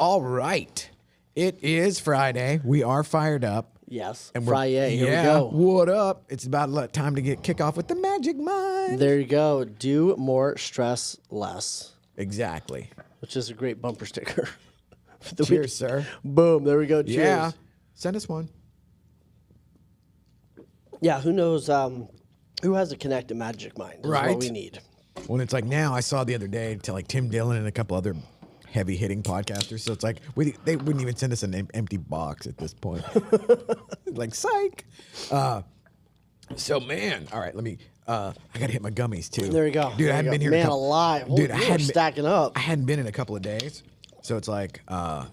All right. It is Friday. We are fired up. Yes. And Fri-yay. Here we go. What up? It's about time to kick off with the Magic Mind. There you go. Do more, stress less. Exactly. Which is a great bumper sticker. Cheers, sir. Boom. There we go. Cheers. Yeah. Send us one. Yeah. Who knows who has a connected Magic Mind? Is Right. what we need. When it's like now, I saw the other day to like Tim Dillon and a couple other heavy hitting podcasters. So it's like they wouldn't even send us an empty box at this point. Like psych. So man, all right. Let me. I gotta hit my gummies too. There you go. Dude. There I hadn't you go. been here. Man alive. Dude, I you're hadn't stacking up. I hadn't been in a couple of days, so it's like I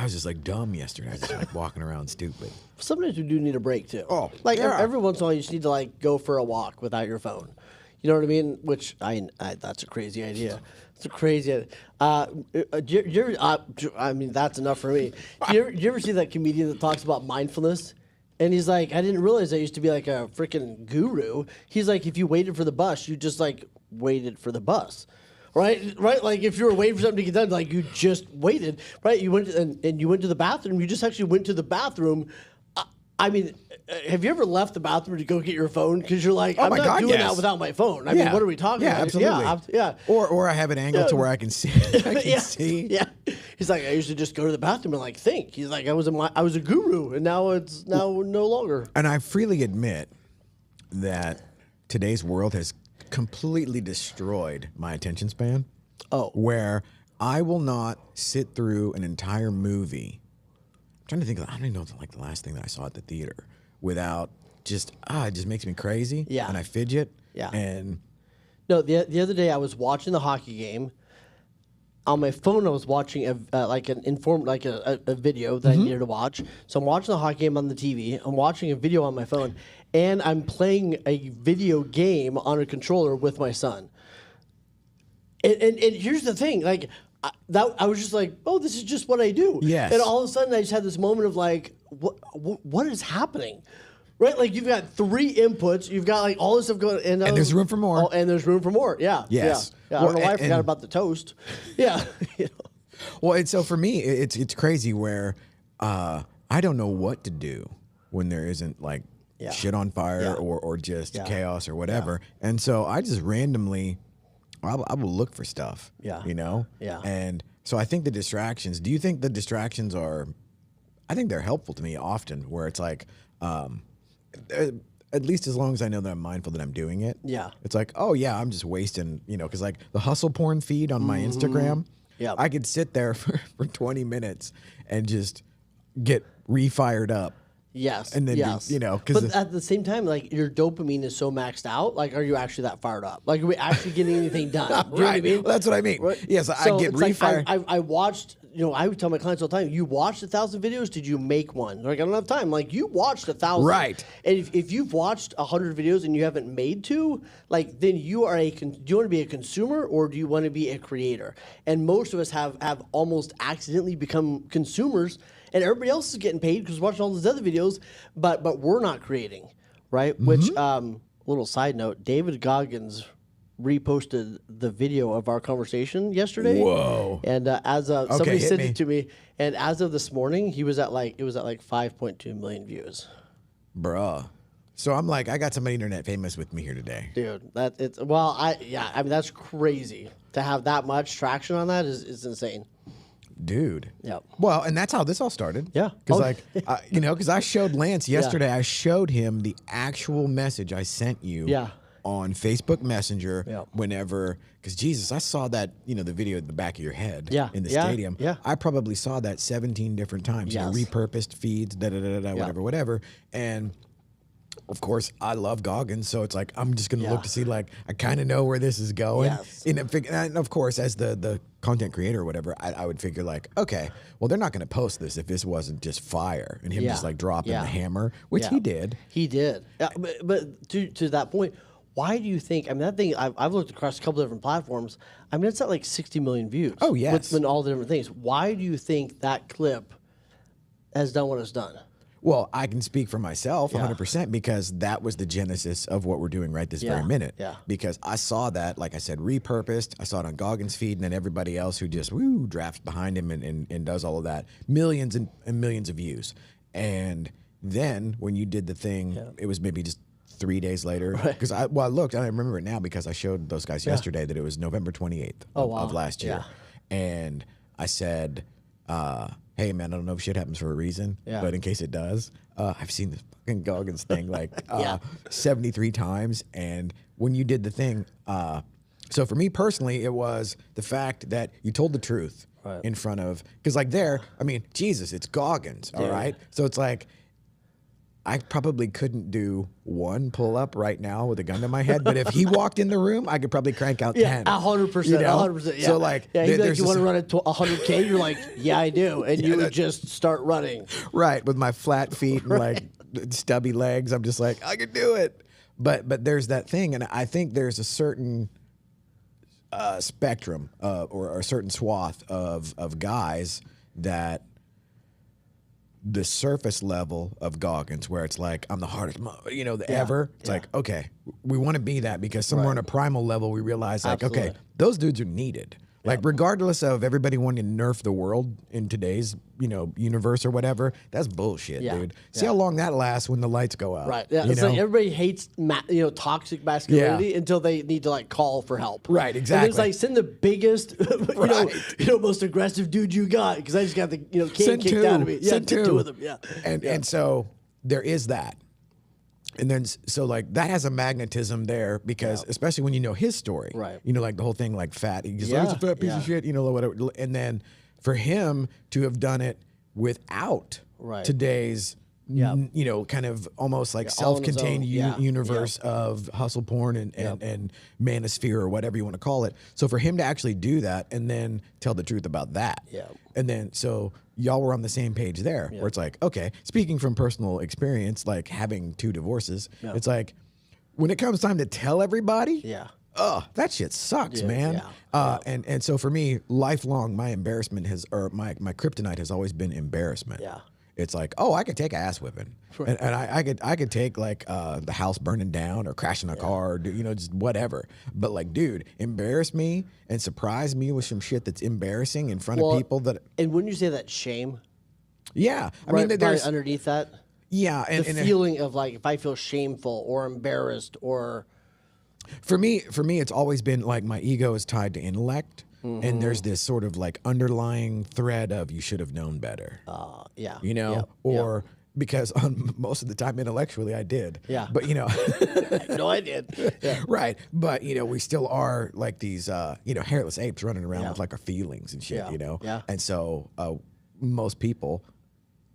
was just like dumb yesterday. I was just like walking around stupid. Sometimes you do need a break too. Oh, like yeah. every once in a while, you just need to like go for a walk without your phone. You know what I mean? Which that's a crazy idea. It's a crazy idea. I mean, that's enough for me. Do you ever see that comedian that talks about mindfulness? And he's like, I didn't realize I used to be like a freaking guru. He's like, if you waited for the bus, you just like waited for the bus. Right? Like if you were waiting for something to get done, like you just waited, right? You went and you went to the bathroom. You just actually went to the bathroom. I mean, have you ever left the bathroom to go get your phone? Because you're like, I'm not doing that without my phone. I mean, what are we talking about? Absolutely. Yeah. Or I have an angle to where I can see. See. Yeah. He's like, I used to just go to the bathroom and like think. He's like, I was a guru, and now it's no longer. And I freely admit that today's world has completely destroyed my attention span. Oh. Where I will not sit through an entire movie. I'm trying to think. I don't even know like the last thing that I saw at the theater without just it just makes me crazy. Yeah. And I fidget. Yeah. And no, the other day I was watching the hockey game. On my phone, I was watching a video that I needed to watch. So I'm watching the hockey game on the TV. I'm watching a video on my phone, and I'm playing a video game on a controller with my son. And here's the thing, like I was just like, oh, this is just what I do. Yes. And all of a sudden, I just had this moment of like, what is happening? Right, like you've got 3 inputs, you've got like all this stuff going, and there's room for more. Oh, and there's room for more. Yeah. Yes. Yeah. I don't know why I forgot about the toast. Yeah. Well, and so for me, it's crazy where I don't know what to do when there isn't like shit on fire or just chaos or whatever, and so I just randomly, I will look for stuff. Yeah. You know. Yeah. And so I think the distractions. Do you think the distractions are? I think they're helpful to me often, where it's like. At least as long as I know that I'm mindful that I'm doing it. Yeah. It's like, oh, yeah, I'm just wasting, because like the hustle porn feed on my Instagram, I could sit there for 20 minutes and just get re-fired up. Yes. And then, but at the same time, like your dopamine is so maxed out. Like, are you actually that fired up? Like, are we actually getting anything done? Do you know what I mean? Well, that's what I mean. Right. Yes, so I get re-fired. Like I watched, I would tell my clients all the time, you watched 1,000 videos, did you make one? Like, I don't have time. Like, you watched 1,000. Right. And if you've watched 100 videos and you haven't made 2, like, then you are do you want to be a consumer or do you want to be a creator? And most of us have almost accidentally become consumers. And everybody else is getting paid because we're watching all these other videos, but we're not creating, right? Which, little side note, David Goggins reposted the video of our conversation yesterday. Whoa! And somebody sent it to me, and as of this morning, it was at like 5.2 million views. Bruh. So I'm like, I got somebody internet famous with me here today, dude. I mean that's crazy to have that much traction on that is insane. Dude. Yeah. Well, and that's how this all started. Yeah. Because because I showed Lance yesterday. I showed him the actual message I sent you. Yeah. On Facebook Messenger. Yeah. Whenever, because Jesus, I saw that the video at the back of your head. Yeah. In the stadium. Yeah. I probably saw that 17 different times. Yes. Repurposed feeds. Whatever. And. Of course, I love Goggins, so it's like I'm just going to look to see, like, I kind of know where this is going. Yes. And of course, as the content creator or whatever, I would figure, like, okay, well, they're not going to post this if this wasn't just fire and him just, like, dropping the hammer, which he did. He did. Yeah, but to that point, why do you think, I mean, that thing, I've looked across a couple of different platforms. I mean, it's at like 60 million views. Oh, yes. With all the different things. Why do you think that clip has done what it's done? Well, I can speak for myself 100% because that was the genesis of what we're doing right this very minute. Yeah. Because I saw that, like I said, repurposed. I saw it on Goggins' feed, and then everybody else who just drafts behind him and does all of that. Millions and millions of views. And then when you did the thing, it was maybe just 3 days later. Because I looked, and I remember it now because I showed those guys yesterday that it was November 28th of last year. And I said, hey, man, I don't know if shit happens for a reason, but in case it does, I've seen this fucking Goggins thing like 73 times. And when you did the thing, so for me personally, it was the fact that you told the truth in front of, because like there, I mean, Jesus, it's Goggins, all right? So it's like, I probably couldn't do one pull up right now with a gun to my head, but if he walked in the room, I could probably crank out 10. 100%, 100%. Yeah. So like, he'd be like, you want to run it to 100K? You're like, yeah, I do, and you would just start running. Right, with my flat feet and like stubby legs, I'm just like, I could do it. But there's that thing, and I think there's a certain spectrum or a certain swath of guys that the surface level of Goggins, where it's like, I'm the hardest, ever. It's like, okay, we want to be that because somewhere on a primal level, we realize like, okay, those dudes are needed. Like, regardless of everybody wanting to nerf the world in today's, universe or whatever, that's bullshit, dude. See how long that lasts when the lights go out. Right. Yeah. It's like everybody hates, toxic masculinity until they need to like call for help. Right. Exactly. And it's like, send the biggest, most aggressive dude you got, because I just got the can kicked out of me. Yeah, Send two of them. Yeah. And so there is that. And then, so like that has a magnetism there because, especially when you know his story, right? Like the whole thing, like fat. He goes, "He's a fat piece of shit," whatever. And then for him to have done it without today's, kind of almost like self-contained universe of hustle porn and manosphere or whatever you want to call it. So for him to actually do that and then tell the truth about that, and then so y'all were on the same page there, where it's like, okay, speaking from personal experience, like having 2 divorces, it's like when it comes time to tell everybody, that shit sucks, man. And so for me, lifelong, my embarrassment my kryptonite has always been embarrassment. It's like, oh, I could take an ass whipping, and I could take like the house burning down or crashing a car, or, just whatever. But like, dude, embarrass me and surprise me with some shit that's embarrassing in front of people that. And wouldn't you say that shame? Yeah, I mean, there's underneath that. Yeah, and the feeling of like, if I feel shameful or embarrassed or. For me, it's always been like my ego is tied to intellect. And there's this sort of like underlying thread of you should have known better. Because most of the time intellectually I did. Yeah. But no, I did. Yeah. Right. But we still are like these hairless apes running around with like our feelings and shit, Yeah. And so most people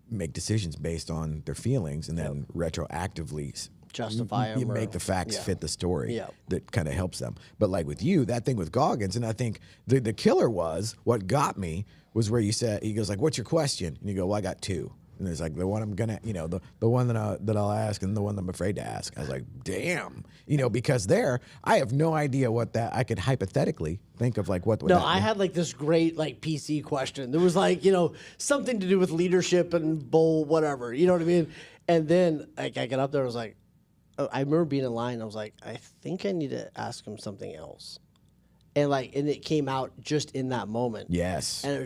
make decisions based on their feelings and then retroactively justify them. You make the facts fit the story that kind of helps them. But like with you, that thing with Goggins, and I think the killer was, what got me was where he goes like, what's your question? And you go, well, I got 2. And it's like the one I'm gonna, the one that I'll ask and the one I'm afraid to ask. I was like, damn, because I have no idea what that, I could hypothetically think of like what. No, I had like this great like PC question. There was like, something to do with leadership and whatever, you know what I mean? And then like I got up there, I was like, I remember being in line. I was like, I think I need to ask him something else, and it came out just in that moment. Yes, and it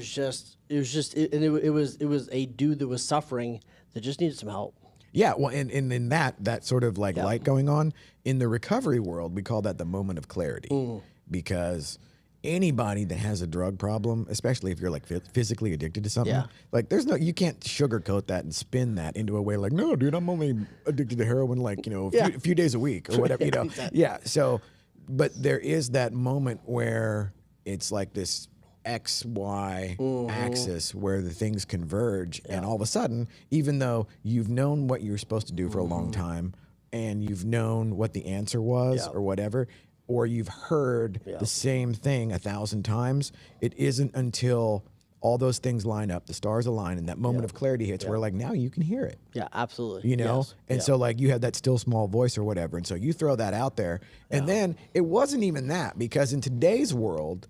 was a dude that was suffering that just needed some help. Yeah, well, and in that sort of like light going on in the recovery world, we call that the moment of clarity, because anybody that has a drug problem, especially if you're like physically addicted to something, like you can't sugarcoat that and spin that into a way like, no, dude, I'm only addicted to heroin like, a few days a week or whatever, Exactly. Yeah. So, but there is that moment where it's like this XY axis where the things converge, and all of a sudden, even though you've known what you were supposed to do for a long time and you've known what the answer was or whatever, or you've heard the same thing 1,000 times, it isn't until all those things line up, the stars align, and that moment of clarity hits where like now you can hear it. Yeah, absolutely. Yes. And so like you have that still small voice or whatever, and so you throw that out there, and then it wasn't even that, because in today's world,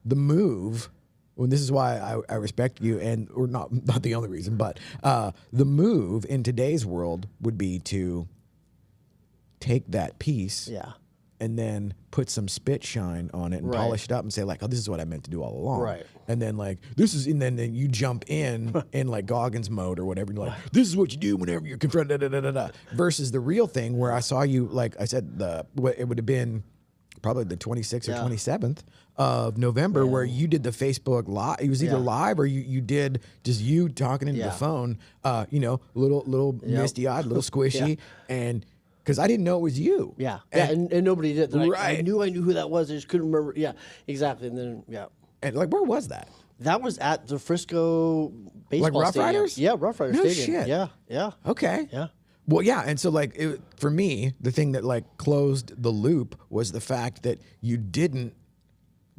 the move well, this is why I respect you, or not the only reason, but the move in today's world would be to take that piece, Yeah. and then put some spit shine on it and polish it up and say like, oh, this is what I meant to do all along. Right. And then like and then you jump in like Goggins mode or whatever. And you're like, this is what you do whenever you're confronted. Versus the real thing where I saw you, like I said, it would have been probably the 26th or 27th of November where you did the Facebook live. It was either live or you did just you talking into the phone, little misty eyed, little squishy. And because I didn't know it was you. Yeah. And nobody did. Like, Right. I knew who that was. I just couldn't remember. Yeah, exactly. And then, And like, where was that? That was at the Frisco baseball Rough stadium. Riders? Yeah, Rough Riders No Stadium. shit. Yeah. Okay. Yeah. Well, yeah. And so like for me, the thing that like closed the loop was the fact that you didn't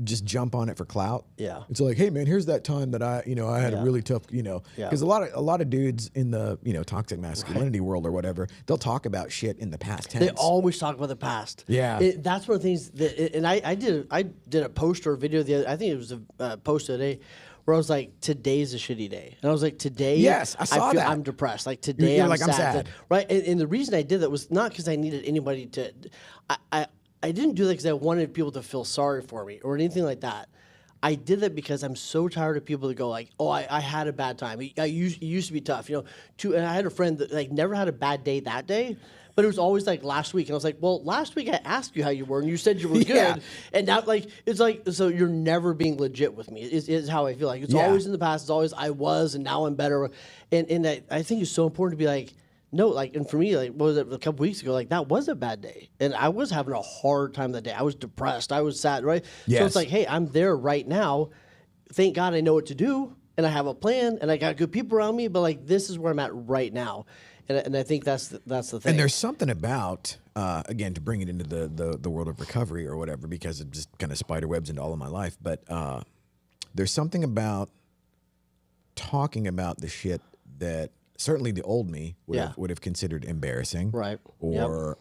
just jump on it for clout. Yeah. It's like, hey man, here's that time that I had a really tough, because a lot of dudes in the, toxic masculinity world or whatever, they'll talk about shit in the past tense. They always talk about the past. Yeah. That's one of the things that, and I did a post or a video I think it was a post today where I was like, today's a shitty day. And I was like, today, Yes, I saw that. I'm depressed. Like today, You're I'm like, sad. I'm sad. Right. And the reason I did that was not because I needed anybody to, I didn't do that because I wanted people to feel sorry for me or anything like that. I did that because I'm so tired of people that go like, oh, I had a bad time. It used to be tough, and I had a friend that like never had a bad day that day, but it was always like last week. And I was like, well, last week I asked you how you were, and you said you were good. Yeah. And now it's like, so you're never being legit with me is how I feel like. It's always in the past. It's always I was, and now I'm better. And I think it's so important to be like, no, like, and for me, like, what was it, a couple weeks ago, like, that was a bad day. And I was having a hard time that day. I was depressed. I was sad, right? Yes. So it's like, hey, I'm there right now. Thank God I know what to do, and I have a plan, and I got good people around me, but, like, this is where I'm at right now. And I think that's the thing. And there's something about, again, to bring it into the world of recovery or whatever, because it just kind of spider webs into all of my life, but there's something about talking about the shit that certainly the old me would have considered embarrassing, Right. Or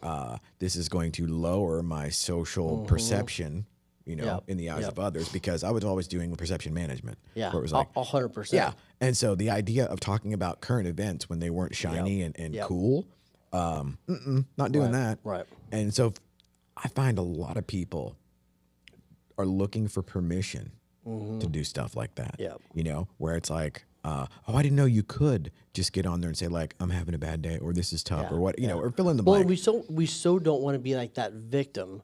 this is going to lower my social perception, in the eyes of others, because I was always doing perception management. Yeah, where it was like 100%. Yeah, and so the idea of talking about current events when they weren't shiny and cool, not doing that. Right. And so I find a lot of people are looking for permission to do stuff like that. Yeah. Where it's like, oh, I didn't know you could just get on there and say like, I'm having a bad day, or this is tough, or what, or fill in the blank. Well, we so don't want to be like that victim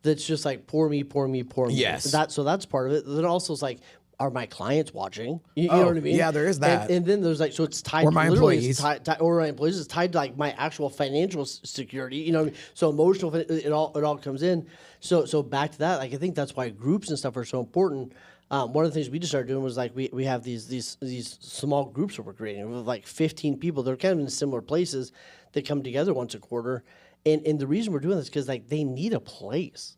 that's just like, poor me, poor me, poor me. Yes. So that's part of it. Then also it's like, are my clients watching? You know what I mean? Yeah, there is that. And then there's like, so it's tied Or my literally employees. or my employees. It's tied to like my actual financial security. You know what I mean? So emotional, it all comes in. So back to that, like I think that's why groups and stuff are so important. One of the things we just started doing was like we have these small groups that we're creating with like 15 people. They're kind of in similar places that come together once a quarter. And the reason we're doing this is because like they need a place.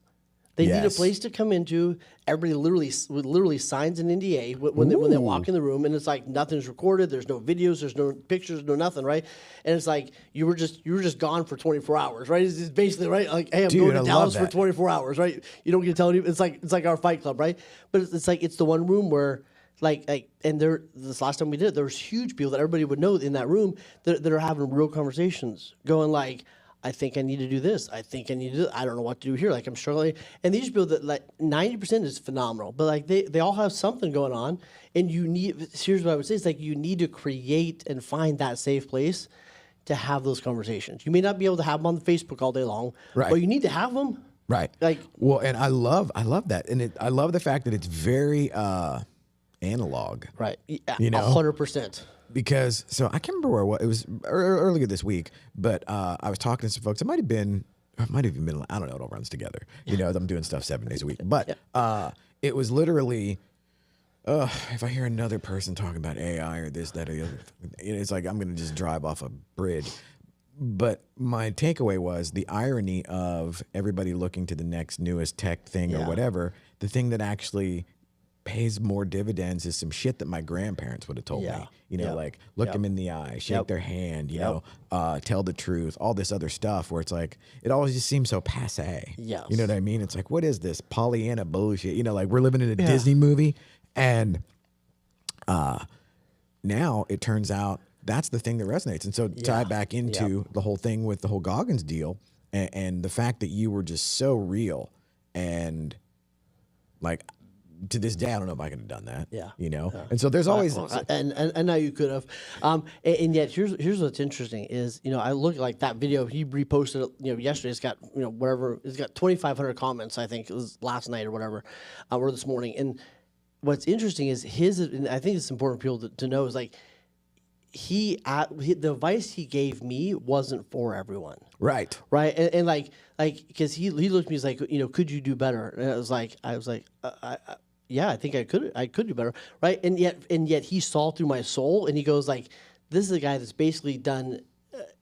They need a place to come into. Everybody literally signs an NDA when they walk in the room, and it's like nothing's recorded. There's no videos. There's no pictures. No nothing, right? And it's like you were just gone for 24 hours, right? It's basically right. Like, hey, I'm going to Dallas for 24 hours, right? You don't get to tell anyone. It's like our Fight Club, right? But it's like it's the one room where. And this last time we did it, there was huge people that everybody would know in that room that are having real conversations, going like, I think I need to do this. I think I need to do I don't know what to do here. Like I'm struggling. And these people that like 90% is phenomenal, but like they all have something going on. And here's what I would say, is like you need to create and find that safe place to have those conversations. You may not be able to have them on Facebook all day long, Right. but you need to have them. Right. Like, well, and I love that. And I love the fact that it's very analog. right. Yeah, 100%. Because so I can't remember where it was earlier this week, but I was talking to some folks. It might have even been, I don't know, it all runs together. I'm doing stuff 7 days a week. But it was literally, if I hear another person talking about AI or this, that, or the other, it's like I'm going to just drive off a bridge. But my takeaway was the irony of everybody looking to the next newest tech thing or whatever. The thing that actually pays more dividends is some shit that my grandparents would have told me. Like look them in the eye, shake their hand, tell the truth, all this other stuff where it's like, it always just seems so passe. Yes. You know what I mean? It's like, what is this Pollyanna bullshit? Like we're living in a Disney movie, and Now it turns out that's the thing that resonates. And so tie back into the whole thing with the whole Goggins deal and the fact that you were just so real and like to this day, I don't know if I could have done that. Yeah. You know? And so there's always and now you could have. And yet here's what's interesting is, you know, I look like that video he reposted, you know, yesterday. It's got, you know, whatever, it's got 2,500 comments, I think it was last night or whatever, or this morning. And what's interesting is and I think it's important for people to know is like the advice he gave me wasn't for everyone. right. And like because he looked at me, he's like, you know, could you do better? And I was like yeah, I think I could do better, right? And yet he saw through my soul, and he goes like, this is a guy that's basically done.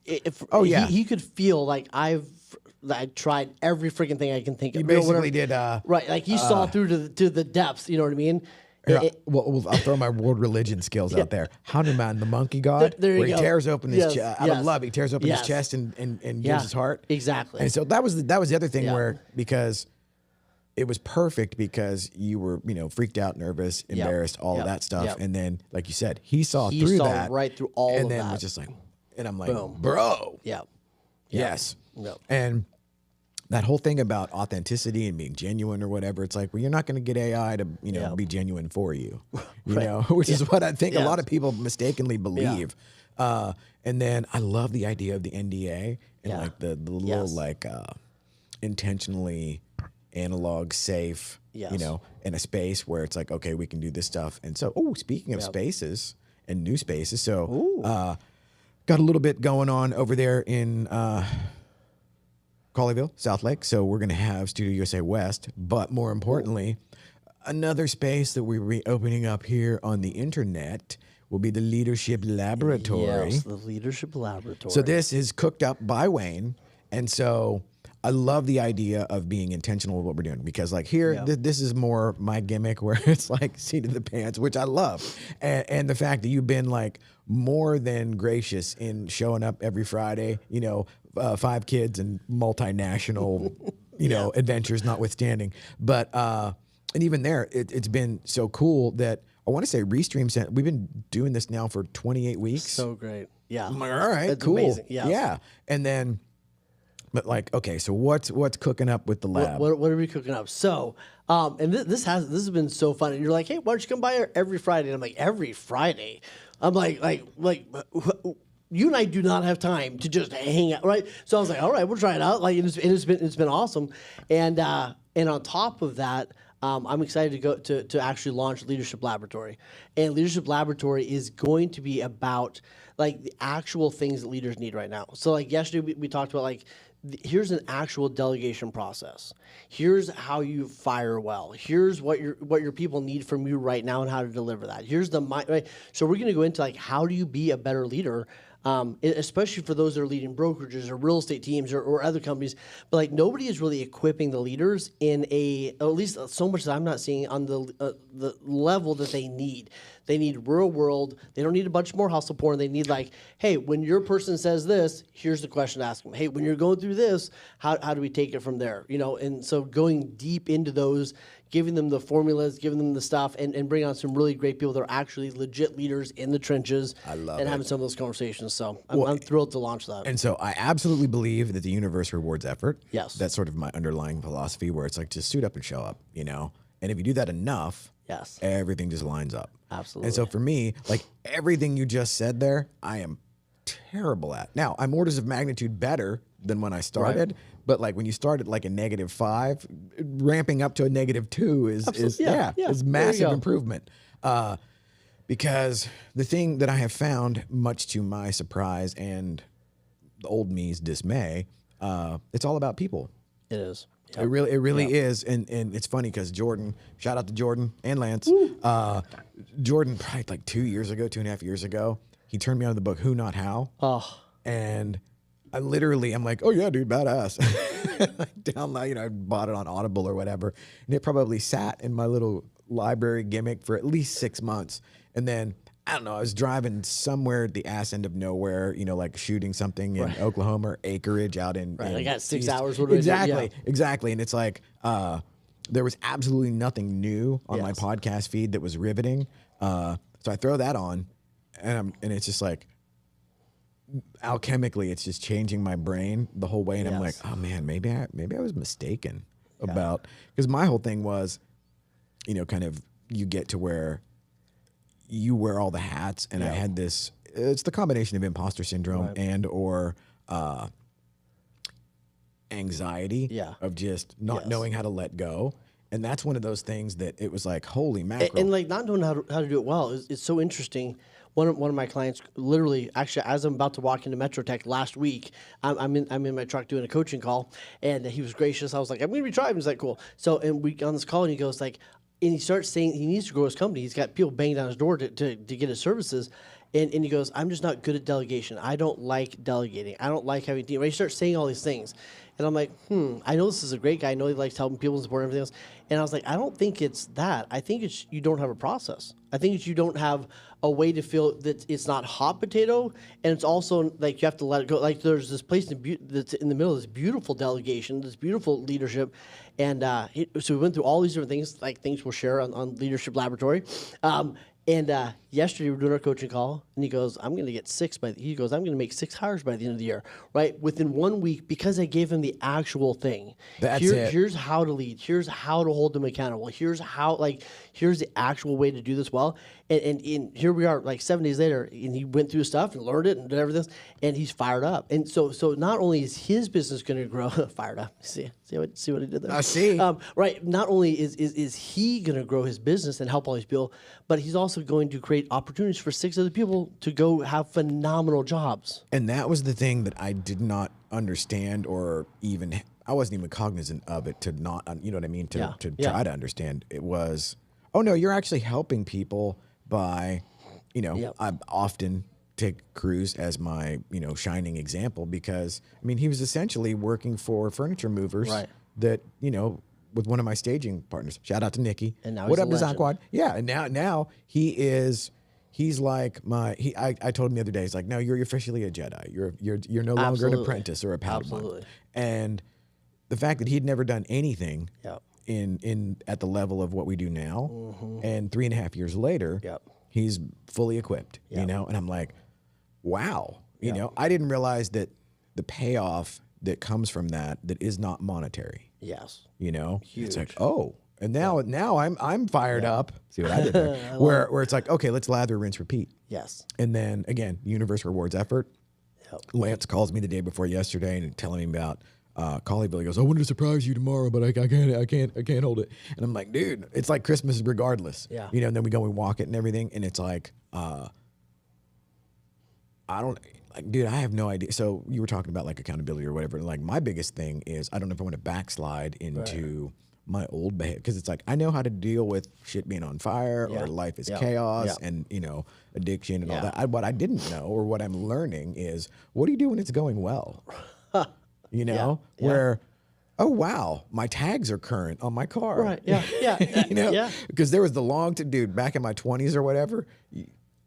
He could feel like I tried every freaking thing I can think of. He basically did right, like he saw through to the depths. You know what I mean? Well, I'll throw my world religion skills out there. Hanuman, the monkey god, there you where he go. tears open his chest out of love. He tears open his Yes. chest and gives his heart. Exactly. And so that was the other thing where because it was perfect because you were, you know, freaked out, nervous, embarrassed, all of that stuff. And then, like you said, he saw through that. Right through all of that. And then was just like, and I'm like, Boom. bro. Yeah. Yes. Yep. And that whole thing about authenticity and being genuine or whatever, it's like, well, you're not going to get AI to, you know, be genuine for you, you know, which is what I think a lot of people mistakenly believe. And then I love the idea of the NDA and like the little like intentionally analog safe, you know, in a space where it's like, okay, we can do this stuff. And so, speaking of spaces and new spaces, so got a little bit going on over there in Colleyville, South Lake. So we're going to have studioUSA West, but more importantly, another space that we're reopening up here on the internet will be the Leadership Laboratory. Yes, the Leadership Laboratory. So this is cooked up by Wayne. And so I love the idea of being intentional with what we're doing because like here, this is more my gimmick where it's like seat of the pants, which I love. And the fact that you've been like more than gracious in showing up every Friday, you know, 5 kids and multinational, you know, adventures notwithstanding. But, and even there, it's been so cool that I want to say Restream sent, we've been doing this now for 28 weeks. So great. Yeah. I'm like, all right, It's cool. amazing. Yes. Yeah. And then, but like, okay, so what's cooking up with the lab? What are we cooking up? So, and this has been so fun. And you're like, hey, why don't you come by every Friday? And I'm like, every Friday? I'm like, you and I do not have time to just hang out, right? So I was like, all right, we'll try it out. Like, it's been awesome. And on top of that, I'm excited to go to actually launch Leadership Laboratory. And Leadership Laboratory is going to be about like the actual things that leaders need right now. So like yesterday we talked about like, here's an actual delegation process. Here's how you fire well. Here's what your people need from you right now and how to deliver that. Here's the right. So we're going to go into like, how do you be a better leader? Especially for those that are leading brokerages or real estate teams or other companies, but like nobody is really equipping the leaders in at least so much that I'm not seeing on the level that they need. They need real world. They don't need a bunch more hustle porn. They need like, hey, when your person says this, here's the question to ask them. Hey, when you're going through this, how do we take it from there? You know, and so going deep into those, giving them the formulas, giving them the stuff, and bring on some really great people that are actually legit leaders in the trenches. I love and it. having some of those conversations. So I'm thrilled to launch that. And so I absolutely believe that the universe rewards effort. Yes. That's sort of my underlying philosophy where it's like just suit up and show up, you know? And if you do that enough, everything just lines up. Absolutely. And so for me, like everything you just said there, I am terrible at. Now, I'm orders of magnitude better than when I started, but like when you start at like a -5, ramping up to a -2 is massive improvement. Because the thing that I have found, much to my surprise and the old me's dismay, it's all about people. It is. It really is, and it's funny because Jordan, shout out to Jordan and Lance. Jordan, probably like 2.5 years ago, he turned me on to the book Who Not How. And I'm like, oh yeah, dude, badass. I bought it on Audible or whatever, and it probably sat in my little library gimmick for at least 6 months, and then I don't know, I was driving somewhere at the ass end of nowhere, you know, like shooting something in Oklahoma or acreage out in. I got 6 hours. Exactly. And it's like, there was absolutely nothing new on my podcast feed that was riveting. So I throw that on, and it's just like alchemically, it's just changing my brain the whole way. And I'm like, oh man, maybe I was mistaken about, because my whole thing was, kind of you get to where you wear all the hats, and I had this. It's the combination of imposter syndrome and or anxiety of just not knowing how to let go. And that's one of those things that it was like, holy mackerel. And like not knowing how to do it well is so interesting. One of my clients, literally, actually, as I'm about to walk into Metroplex last week, I'm in my truck doing a coaching call, and he was gracious. I was like, I'm going to be driving. He's like, cool. So, and we on this call, and he goes like, and he starts saying he needs to grow his company. He's got people banging down his door to get his services. And he goes, I'm just not good at delegation. I don't like delegating. I don't like having team. Right? He starts saying all these things. And I'm like, I know this is a great guy. I know he likes helping people and supporting everything else. And I was like, I don't think it's that. I think it's you don't have a process. I think it's you don't have a way to feel that it's not hot potato. And it's also like you have to let it go. Like there's this place that's in the middle of this beautiful delegation, this beautiful leadership. And so we went through all these different things, like things we'll share on Leadership Laboratory. And yesterday we were doing our coaching call, and he goes, I'm going to get I'm going to make 6 hires by the end of the year, right? Within 1 week, because I gave him the actual thing. That's it. Here's how to lead. Here's how to hold them accountable. Here's the actual way to do this well. And here we are, like 7 days later, and he went through stuff and learned it and did everything, and he's fired up. And so not only is his business going to grow, fired up. See what he did there? I see. Right. Not only is he going to grow his business and help all these people, but he's also going to create opportunities for 6 other people to go have phenomenal jobs. And that was the thing that I did not understand, or even I wasn't even cognizant of it, to not, you know what I mean, to try to understand. It was, oh no, you're actually helping people by, I often take Cruz as my, shining example, because I mean, he was essentially working for furniture movers that, with one of my staging partners. Shout out to Nikki. And now what he's up, Design Quad? Yeah, and now he's like I told him the other day, he's like, no, you're officially a Jedi. You're no longer an apprentice or a Padawan. Absolutely. And the fact that he'd never done anything in at the level of what we do now, and 3.5 years later, he's fully equipped. And I'm like, wow. I didn't realize that the payoff that comes from that is not monetary. Yes. Huge. It's like, oh, and now I'm fired up. See what I did there? where it's like, okay, let's lather, rinse, repeat. Yes. And then again, universe rewards effort. Lance calls me the day before yesterday and telling me about Colleyville. He goes, I wanted to surprise you tomorrow, but I can't hold it. And I'm like, dude, it's like Christmas regardless. Yeah. And then we go and walk it and everything, and it's like, dude, I have no idea. So you were talking about like accountability or whatever. Like my biggest thing is I don't know if I want to backslide into my old behavior, because it's like I know how to deal with shit being on fire or life is chaos and addiction and all that. What I didn't know, or what I'm learning, is what do you do when it's going well? Where, oh wow, my tags are current on my car. Right. Yeah. Because there was dude, back in my 20s or whatever,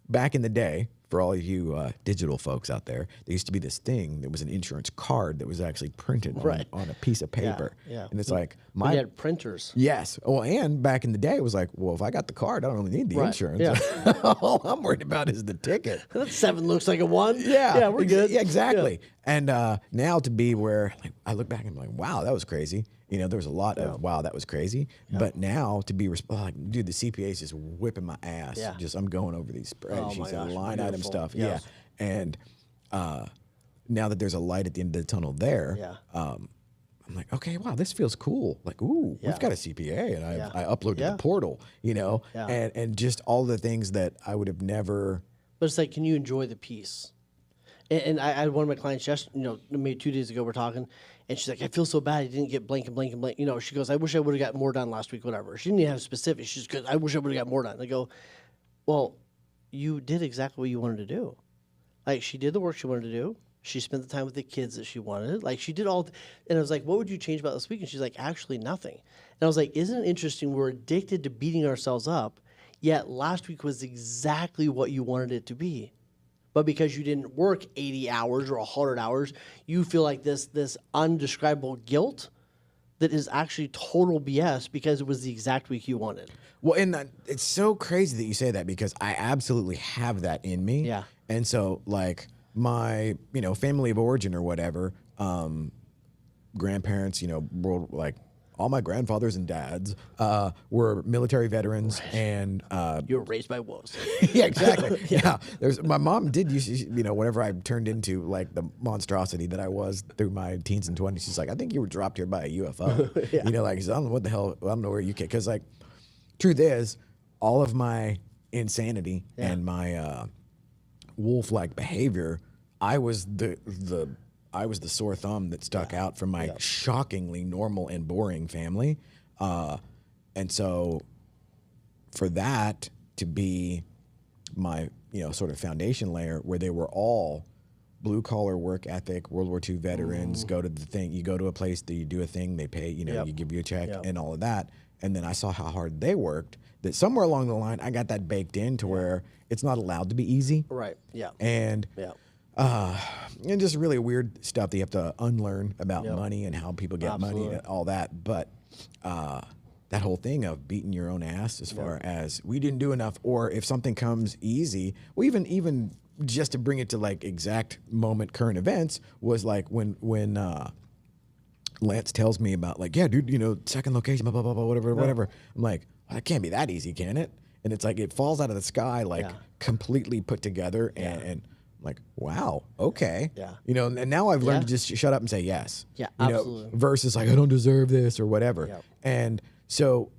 back in the day, for all of you digital folks out there, there used to be this thing that was an insurance card that was actually printed on a piece of paper. Yeah. And it's like, we had printers. Yes. Well, and back in the day, it was like, well, if I got the card, I don't really need the insurance. Yeah. All I'm worried about is the ticket. That 7 looks like a 1. Yeah. Yeah, we're good. Yeah, exactly. Yeah. And now to be where, like, I look back and I'm like, wow, that was crazy. There was a lot of, wow, that was crazy. Yeah. But now to be, like, dude, the CPA is just whipping my ass. Yeah. I'm going over these spreadsheets and line item stuff. Yes. Yeah. And now that there's a light at the end of the tunnel there, I'm like, okay, wow, this feels cool. Like, ooh, we've got a CPA, and I uploaded the portal, and just all the things that I would have never. But it's like, can you enjoy the peace? And I had one of my clients just, maybe 2 days ago, we're talking, and she's like, I feel so bad I didn't get blank and blank and blank. She goes, I wish I would have got more done last week, whatever. She didn't even have specifics. She just goes, I wish I would have got more done. I go, well, you did exactly what you wanted to do. Like, she did the work she wanted to do. She spent the time with the kids that she wanted. Like, she did all, and I was like, what would you change about this week? And she's like, actually nothing. And I was like, isn't it interesting? We're addicted to beating ourselves up, yet last week was exactly what you wanted it to be. But because you didn't work 80 hours or 100 hours, you feel like this undescribable guilt that is actually total BS because it was the exact week you wanted. Well, and it's so crazy that you say that because I absolutely have that in me. Yeah. And so, like, my, family of origin or whatever, grandparents, like, all my grandfathers and dads were military veterans, and You were raised by wolves. yeah, exactly. Yeah, my mom did use, whenever I turned into like the monstrosity that I was through my teens and 20s, she's like, I think you were dropped here by a UFO. Like, I don't know what the hell, I don't know where you came, because like, truth is, all of my insanity and my wolf-like behavior, I was the sore thumb that stuck out from my shockingly normal and boring family. And so for that to be my, sort of foundation layer where they were all blue collar work ethic, World War II veterans, go to the thing, you go to a place that you do a thing, they pay, you give you a check and all of that. And then I saw how hard they worked, that somewhere along the line, I got that baked in to where it's not allowed to be easy. Right. Yeah. And and just really weird stuff that you have to unlearn about money and how people get money and all that. But that whole thing of beating your own ass as far as we didn't do enough, or if something comes easy, well, even just to bring it to like exact moment current events was like when Lance tells me about like, yeah, dude, second location, blah, blah, blah, blah, whatever. I'm like, well, that can't be that easy, can it? And it's like, it falls out of the sky, like completely put together and like, wow, okay. Yeah. And now I've learned to just shut up and say yes. Yeah, absolutely. Versus like, I don't deserve this or whatever. Yeah. And so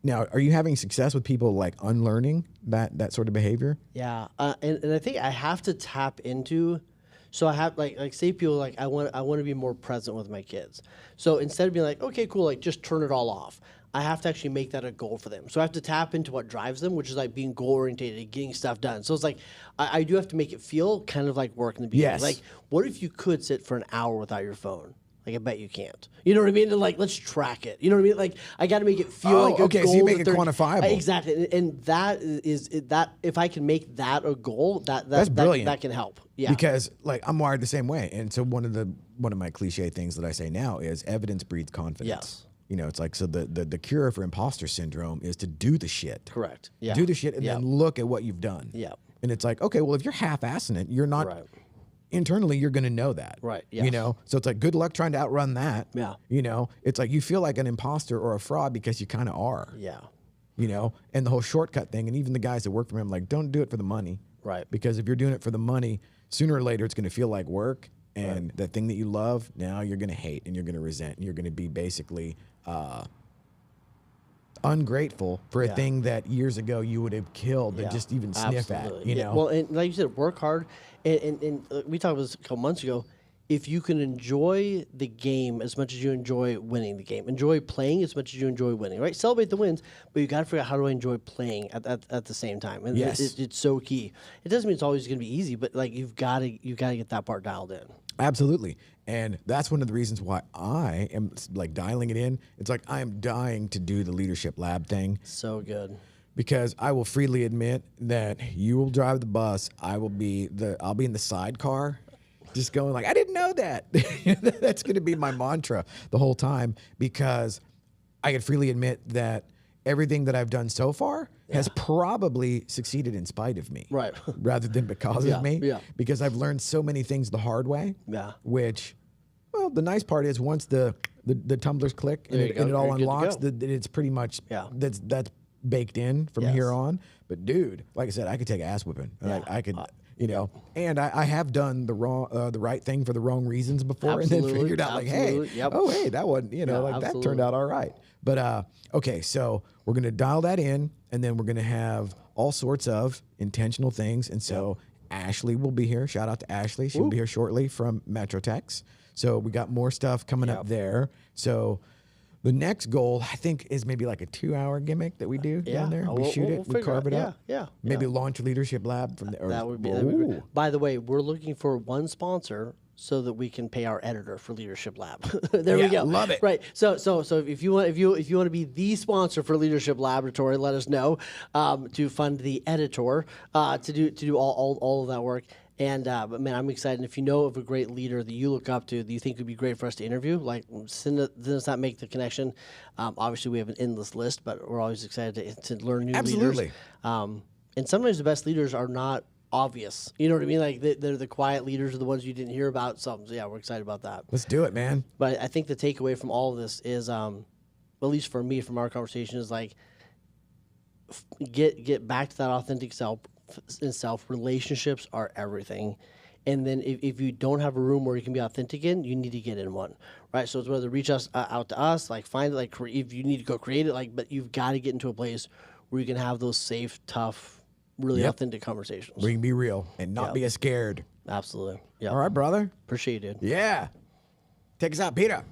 now, are you having success with people like unlearning that sort of behavior? Yeah. And I think I have to tap into, so I have like say people like, I want to be more present with my kids. So instead of being like, okay, cool, like just turn it all off, I have to actually make that a goal for them. So I have to tap into what drives them, which is like being goal oriented, getting stuff done. So it's like I do have to make it feel kind of like work in the beginning. Yes. Like, what if you could sit for an hour without your phone? Like, I bet you can't. You know what I mean? And like, let's track it. You know what I mean? Like, I got to make it feel like a okay, goal. so you make it quantifiable. Exactly. And that is that. If I can make that a goal, that's brilliant. That can help. Yeah. Because like I'm wired the same way, and so one of my cliche things that I say now is evidence breeds confidence. Yes. It's like, so the cure for imposter syndrome is to do the shit. Correct. Yeah. Do the shit and then look at what you've done. Yeah. And it's like, okay, well, if you're half-assing it, you're not internally, you're going to know that. Right. Yes. So it's like, good luck trying to outrun that. Yeah. It's like you feel like an imposter or a fraud because you kind of are. Yeah. And the whole shortcut thing, and even the guys that work for him, like, don't do it for the money. Right. Because if you're doing it for the money, sooner or later it's going to feel like work. And that thing that you love, now you're going to hate and you're going to resent and you're going to be basically ungrateful for a thing that years ago you would have killed to just even sniff at, Well, and like you said, work hard. And we talked about this a couple months ago. If you can enjoy the game as much as you enjoy winning the game, enjoy playing as much as you enjoy winning, right? Celebrate the wins, but you got to figure out how do I enjoy playing at the same time. And it's so key. It doesn't mean it's always going to be easy, but like you've got to get that part dialed in. Absolutely. And that's one of the reasons why I am like dialing it in. It's like I am dying to do the leadership lab thing. So good. Because I will freely admit that you will drive the bus. I'll be in the sidecar, just going like, I didn't know that. That's going to be my mantra the whole time, because I can freely admit that everything that I've done so far has probably succeeded in spite of me, right? Rather than because of me. Yeah. Because I've learned so many things the hard way. Yeah. Which, well, the nice part is once the tumblers click and it all unlocks, it's pretty much that's baked in from here on. But dude, like I said, I could take ass whipping. Yeah. I could. And I have done the right thing for the wrong reasons before, and then figured out like, hey, hey, that wasn't, that turned out all right. But okay, so we're gonna dial that in, and then we're gonna have all sorts of intentional things. And so Ashley will be here. Shout out to Ashley. She'll be here shortly from Metroplex. So we got more stuff coming up there. So the next goal, I think, is maybe like a 2-hour gimmick that we do down there. We shoot it, we carve it up. Maybe launch a leadership lab from there. That would be great. By the way, we're looking for one sponsor so that we can pay our editor for Leadership Lab. There we go. Love it. Right. So if you want to be the sponsor for Leadership Laboratory, let us know to fund the editor to do all of that work. And but man, I'm excited. And if you know of a great leader that you look up to, that you think would be great for us to interview, like send us not make the connection. Obviously, we have an endless list, but we're always excited to learn new Absolutely. leaders. And sometimes the best leaders are not obvious. You know what I mean? Like they're the quiet leaders, are the ones you didn't hear about. So yeah, we're excited about that. Let's do it, man. But I think the takeaway from all of this is, at least for me, from our conversation, is like get back to that authentic self. Relationships are everything. And then if you don't have a room where you can be authentic in, you need to get in one, right? So it's whether reach us out to us, like find it, like if you need to go create it, like, but you've got to get into a place where you can have those safe, tough, really authentic conversations. We can be real and not be scared. Absolutely. Yeah. All right, brother. Appreciate it, dude. Yeah. Take us out, Peter.